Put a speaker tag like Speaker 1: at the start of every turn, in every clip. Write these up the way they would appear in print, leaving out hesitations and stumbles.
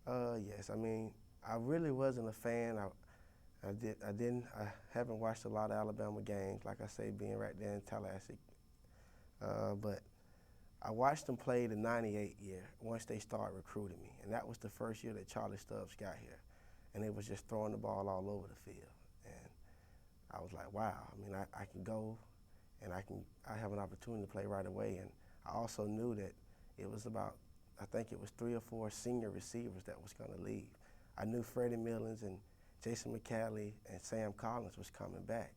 Speaker 1: Yes. I mean, I really wasn't a fan. I haven't watched a lot of Alabama games, like I say, being right there in Tallahassee. But I watched them play the '98 year once they started recruiting me, and that was the first year that Charlie Stubbs got here, and they was just throwing the ball all over the field, and I was like, wow. I mean, I can go, and I have an opportunity to play right away, and I also knew that it was about, I think it was 3 or 4 senior receivers that was going to leave. I knew Freddie Millens and Jason McCallie and Sam Collins was coming back,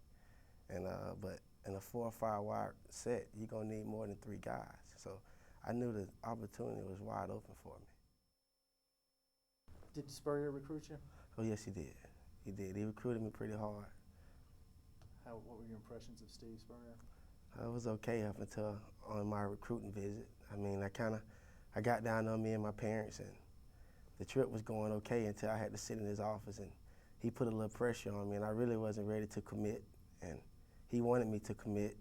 Speaker 1: and but in a 4 or 5 wide set, you're gonna need more than 3 guys. So I knew the opportunity was wide open for me.
Speaker 2: Did Spurrier recruit you?
Speaker 1: Oh yes, he did. He did. He recruited me pretty hard.
Speaker 2: What were your impressions of Steve Spurrier?
Speaker 1: It was okay up until on my recruiting visit. I mean, I got down on me and my parents, and the trip was going okay until I had to sit in his office, and he put a little pressure on me, and I really wasn't ready to commit, and he wanted me to commit.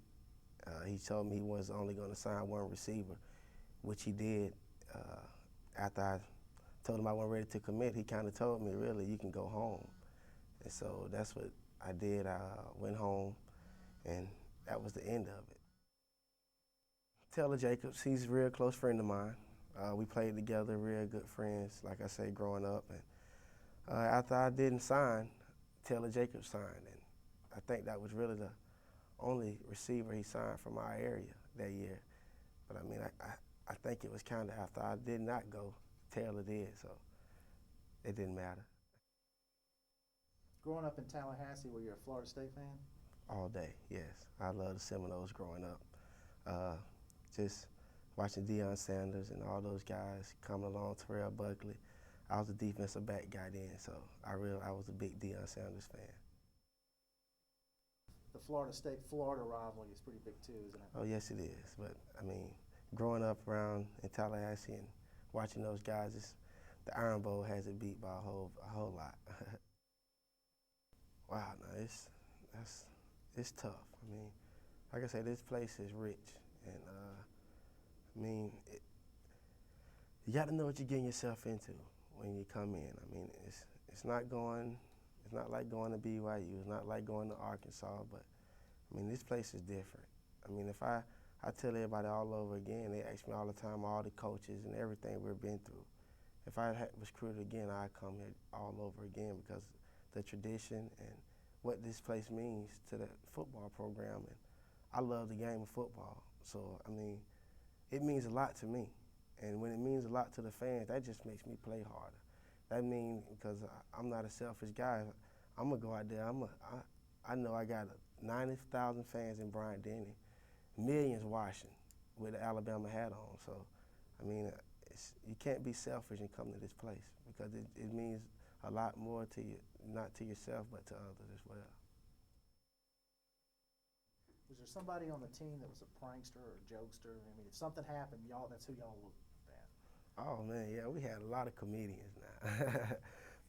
Speaker 1: He told me he was only going to sign 1 receiver, which he did. After I told him I wasn't ready to commit, he kind of told me, really, you can go home. And so that's what I did. I went home, and that was the end of it. Taylor Jacobs, he's a real close friend of mine. We played together, real good friends, like I say, growing up. And after I didn't sign, Taylor Jacobs signed, and I think that was really the only receiver he signed from our area that year. But I mean, I think it was kind of after I did not go, Taylor did, so it didn't matter.
Speaker 2: Growing up in Tallahassee, were you a Florida State fan?
Speaker 1: All day, yes. I love the Seminoles growing up. Uh, just watching Deion Sanders and all those guys coming along, Terrell Buckley. I was a defensive back guy then, so I was a big Deion Sanders fan.
Speaker 2: The Florida State-Florida rivalry is pretty big too, isn't it?
Speaker 1: Oh, yes, it is. But, I mean, growing up around in Tallahassee and watching those guys, the Iron Bowl has it beat by a whole lot. Wow, no, it's tough. I mean, like I said, this place is rich, and I mean, you got to know what you're getting yourself into when you come in. I mean, it's not like going to BYU. It's not like going to Arkansas, but I mean, this place is different. I mean, if I tell everybody all over again, they ask me all the time, all the coaches and everything we've been through. If I was recruited again, I'd come here all over again because the tradition and what this place means to the football program. And I love the game of football. So, I mean, it means a lot to me. And when it means a lot to the fans, that just makes me play harder. That means because I'm not a selfish guy, I'm going to go out there. I know I got 90,000 fans in Bryant-Denny, millions watching with the Alabama hat on. So, I mean, you can't be selfish and come to this place because it means a lot more to you, not to yourself, but to others as well.
Speaker 2: Was there somebody on the team that was a prankster or a jokester? I mean, if something happened, that's who y'all looked at.
Speaker 1: Oh man, yeah, we had a lot of comedians now.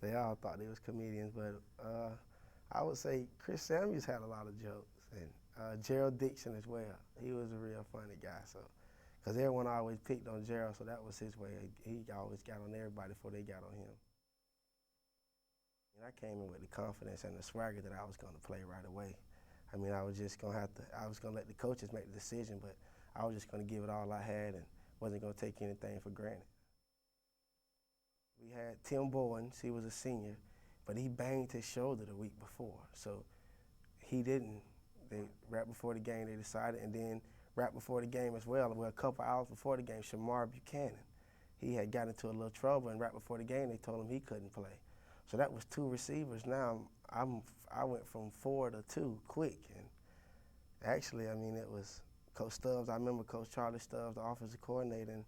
Speaker 1: They all thought they was comedians, but I would say Chris Samuels had a lot of jokes, and Gerald Dixon as well. He was a real funny guy, so because everyone always picked on Gerald, so that was his way. He always got on everybody before they got on him. And I came in with the confidence and the swagger that I was going to play right away. I mean, I was going to let the coaches make the decision, but I was just going to give it all I had and wasn't going to take anything for granted. We had Tim Bowens, he was a senior, but he banged his shoulder the week before, so he didn't. Right before the game, they decided, and then right before the game as well, a couple hours before the game, Shamar Buchanan, he had got into a little trouble, and right before the game, they told him he couldn't play. So that was 2 receivers. Now I went from 4 to 2 quick, and actually, I mean, it was Coach Stubbs. I remember Coach Charlie Stubbs, the offensive coordinator, and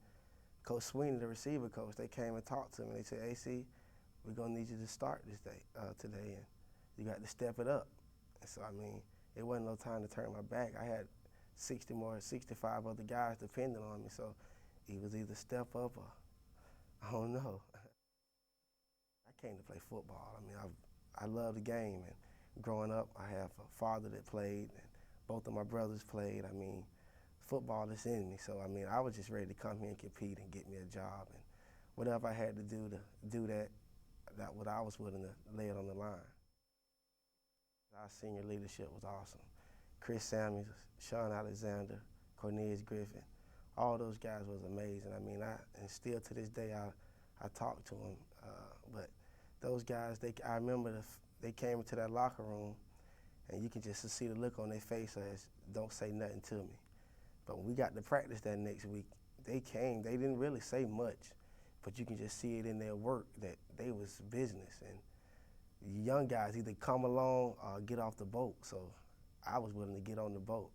Speaker 1: Coach Sweeney, the receiver coach. They came and talked to me. They said, AC, we're going to need you to start today, and you got to step it up. And so, I mean, it wasn't no time to turn my back. I had 65 other guys depending on me, so it was either step up or I don't know. I came to play football. I mean, I love the game, and growing up, I have a father that played, and both of my brothers played. I mean, football is in me, so I mean, I was just ready to come here and compete and get me a job, and whatever I had to do that what I was willing to lay it on the line. Our senior leadership was awesome. Chris Samuels, Sean Alexander, Cornelius Griffin, all those guys was amazing. I mean, and still to this day, I talk to them. But those guys, I remember they came into that locker room, and you can just see the look on their face as don't say nothing to me. But when we got to practice that next week, they came. They didn't really say much, but you can just see it in their work that they was business. And young guys either come along or get off the boat. So I was willing to get on the boat.